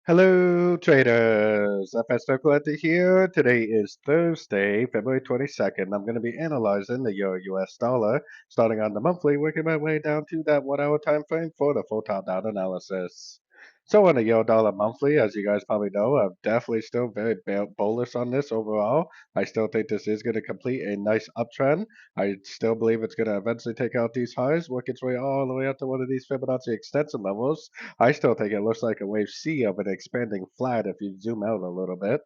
Hello, traders. FX Pip Collector here. Today is Thursday, February 22nd. I'm going to be analyzing the Euro US dollar, starting on the monthly, working my way down to that 1 hour time frame for the full top-down analysis. So on the Euro dollar monthly, as you guys probably know, I'm definitely still very bullish on this overall. I still think this is going to complete a nice uptrend. I still believe it's going to eventually take out these highs, work its way all the way up to one of these Fibonacci extension levels. I still think it looks like a wave C of an expanding flat if you zoom out a little bit.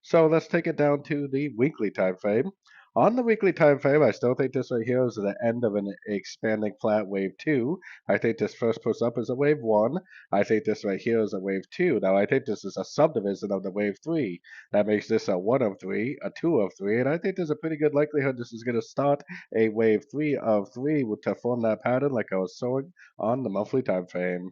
So let's take it down to the weekly time frame. On the weekly time frame, I still think this right here is the end of an expanding flat wave 2. I think this first push up is a wave 1. I think this right here is a wave 2. Now, I think this is a subdivision of the wave 3. That makes this a 1 of 3, a 2 of 3, and I think there's a pretty good likelihood this is going to start a wave 3 of 3 to form that pattern like I was showing on the monthly time frame.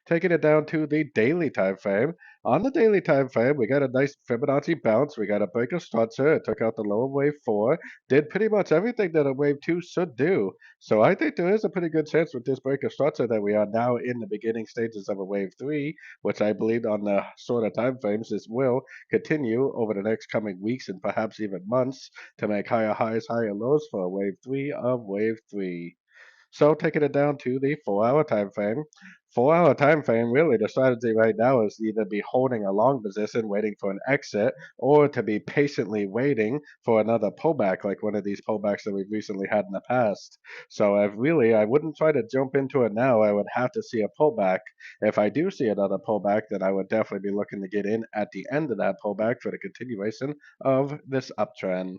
Taking it down to the daily time frame. On the daily time frame, we got a nice Fibonacci bounce. We got a break of structure. It took out the lower wave 4. Did pretty much everything that a wave 2 should do. So I think there is a pretty good chance with this break of structure that we are now in the beginning stages of a wave 3, which I believe on the shorter time frames this will continue over the next coming weeks and perhaps even months to make higher highs, higher lows for a wave 3 of wave 3. So taking it down to the 4 hour time frame. 4 hour time frame, really the strategy right now is either be holding a long position waiting for an exit or to be patiently waiting for another pullback like one of these pullbacks that we've recently had in the past. So I wouldn't try to jump into it now. I would have to see a pullback. If I do see another pullback, then I would definitely be looking to get in at the end of that pullback for the continuation of this uptrend.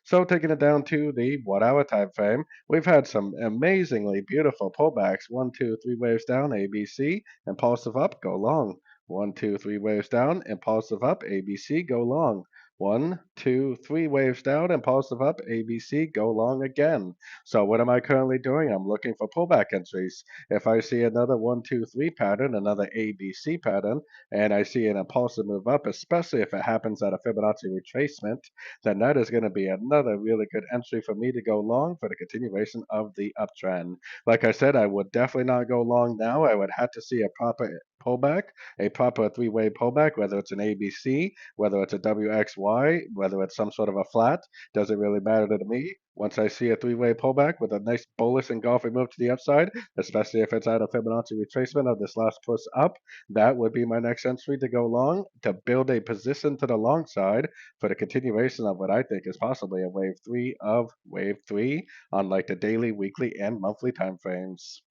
So taking it down to the 1 hour time frame, we've had some amazingly beautiful pullbacks. One, two, three waves down, ABC, impulsive up, go long. One, two, three waves down, impulsive up, ABC, go long. One, two, three waves down, impulsive up, ABC, go long again. So what am I currently doing? I'm looking for pullback entries. If I see another one, two, three pattern, another ABC pattern, and I see an impulsive move up, especially if it happens at a Fibonacci retracement, then that is going to be another really good entry for me to go long for the continuation of the uptrend. Like I said, I would definitely not go long now. I would have to see a proper pullback, a proper three-way pullback, whether it's an ABC, whether it's a WXY, whether it's some sort of a flat, doesn't really matter to me. Once I see a three-way pullback with a nice bullish engulfing move to the upside, especially if it's at a Fibonacci retracement of this last push up, that would be my next entry to go long to build a position to the long side for the continuation of what I think is possibly a wave 3 of wave 3 on like the daily, weekly, and monthly time frames.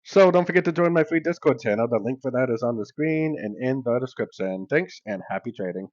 So don't forget to join my free Discord channel. The link for that is on the screen and in the description. Thanks and happy trading.